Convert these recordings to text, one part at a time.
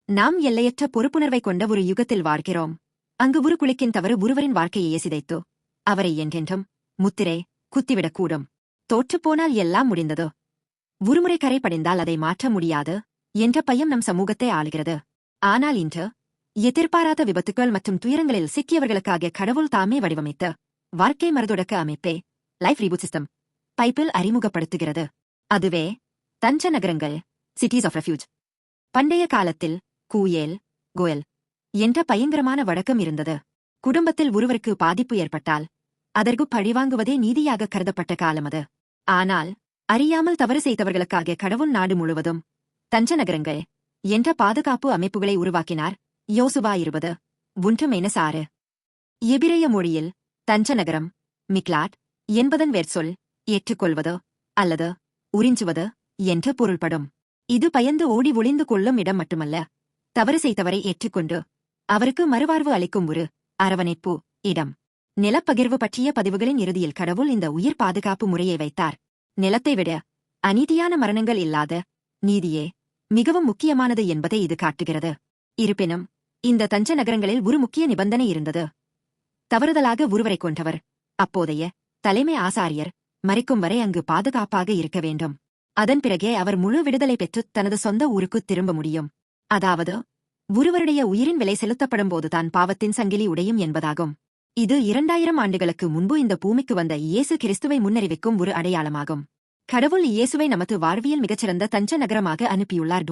நாம் எல்லையற்ற பொறுப்புணர்வை கொண்ட ஒரு யுகத்தில் வாழ்கிறோம். அங்கு ஒரு குளிக்கின் தவறு ஒருவரின் வாழ்க்கையை சிதைத்து அவரை என்றென்றும் முத்திரை குத்திவிடக்கூடும். தோற்றுப்போனால் எல்லாம் முடிந்தது. ஒருமுறை கரை படிந்தால் அதை மாற்ற முடியாது என்ற பயம் நம் சமூகத்தை ஆளுகிறது. ஆனால் இன்று எதிர்பாராத விபத்துக்கள் மற்றும் துயரங்களில் சிக்கியவர்களுக்காக கடவுள் தாமே வடிவமைத்த வாழ்க்கை மறுதொடக்க அமைப்பே லைஃப் ரீபூட் சிஸ்டம் பைபிள் அறிமுகப்படுத்துகிறது. அதுவே தஞ்ச நகரங்கள், சிட்டிஸ் ஆஃப் ரெஃப்யூஜ். பண்டைய காலத்தில் கூயேல் கோயல் என்ற பயங்கரமான வழக்கம் இருந்தது. குடும்பத்தில் ஒருவருக்கு பாதிப்பு ஏற்பட்டால் அதற்கு பழிவாங்குவதே நீதியாக கருதப்பட்ட காலம் அது. ஆனால் அறியாமல் தவறு செய்தவர்களுக்காக கடவுள் நாடு முழுவதும் தஞ்ச நகரங்கள் என்ற பாதுகாப்பு அமைப்புகளை உருவாக்கினார். யோசுவா 20:1-6. எபிரேய மொழியில் தஞ்ச நகரம் மிக்லாட் என்பதன் வேர்ச்சொல் ஏற்றுக்கொள்வது அல்லது உறிஞ்சுவது என்று பொருள்படும். இது பயந்து ஓடி ஒளிந்து கொள்ளும் இடம் மட்டுமல்ல, தவறு செய்தவரை ஏற்றுக்கொண்டு அவருக்கு மறுவாழ்வு அளிக்கும் ஒரு அரவணைப்பு இடம். நிலப்பகிர்வு பற்றிய பதிவுகளின் இறுதியில் கடவுள் இந்த உயிர் பாதுகாப்பு முறையை வைத்தார். நிலத்தை விட அநீதியான மரணங்கள் இல்லாத நீதியே மிகவும் முக்கியமானது என்பதை இது காட்டுகிறது. இருப்பினும் இந்த தஞ்ச நகரங்களில் ஒரு முக்கிய நிபந்தனை இருந்தது. தவறுதலாக ஒருவரை கொன்றவர் அப்போதைய தலைமை ஆசாரியர் மரிக்கும் வரை அங்கு பாதுகாப்பாக இருக்க வேண்டும். அதன் பிறகே அவர் முழு விடுதலை பெற்று தனது சொந்த ஊருக்கு திரும்ப முடியும். அதாவது ஒருவருடைய உயிரின் விலை செலுத்தப்படும் போதுதான் பாவத்தின் சங்கிலி உடையும் என்பதாகும். இது 2000 ஆண்டுகளுக்கு முன்பு இந்த பூமிக்கு வந்த இயேசு கிறிஸ்துவை முன்னறிவிக்கும் ஒரு அடையாளமாகும். கடவுள் இயேசுவை நமது வாழ்வியல் மிகச்சிறந்த தஞ்ச நகரமாக அனுப்பியுள்ளார்.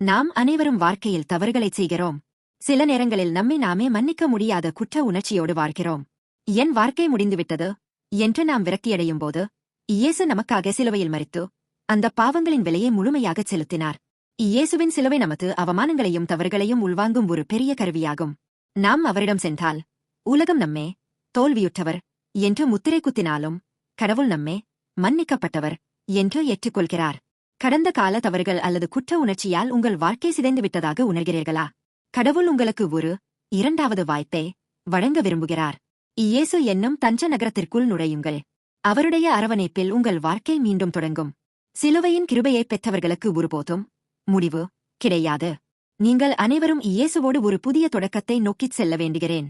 நாம் அனைவரும் வாழ்க்கையில் தவறுகளைச் செய்கிறோம். சில நேரங்களில் நம்மை நாமே மன்னிக்க முடியாத குற்ற உணர்ச்சியோடு வாழ்கிறோம். என் வாழ்க்கை முடிந்துவிட்டது என்று நாம் விரக்தியடையும் போது இயேசு நமக்காக சிலுவையில் மரித்து அந்த பாவங்களின் விலையை முழுமையாகச் செலுத்தினார். இயேசுவின் சிலுவை நமது அவமானங்களையும் தவறுகளையும் உள்வாங்கும் ஒரு பெரிய கருவியாகும். நாம் அவரிடம் சென்றால் உலகம் நம்மே தோல்வியுற்றவர் என்று முத்திரை குத்தினாலும் கடவுள் நம்மே மன்னிக்கப்பட்டவர் என்று ஏற்றுக்கொள்கிறார். கடந்த கால தவறுகள் அல்லது குற்ற உணர்ச்சியால் உங்கள் வாழ்க்கை சிதைந்து விட்டதாக உணர்கிறீர்களா? கடவுள் உங்களுக்கு ஒரு 2வது வாய்ப்பை வழங்க விரும்புகிறார். இயேசு என்னும் தஞ்ச நகரத்திற்குள் நுழையுங்கள். அவருடைய அரவணைப்பில் உங்கள் வாழ்க்கை மீண்டும் தொடங்கும். சிலுவையின் கிருபையைப் பெற்றவர்களுக்கு ஒருபோதும் முடிவு கிடையாது. நீங்கள் அனைவரும் இயேசுவோடு ஒரு புதிய தொடக்கத்தை நோக்கிச் செல்ல வேண்டுகிறேன்.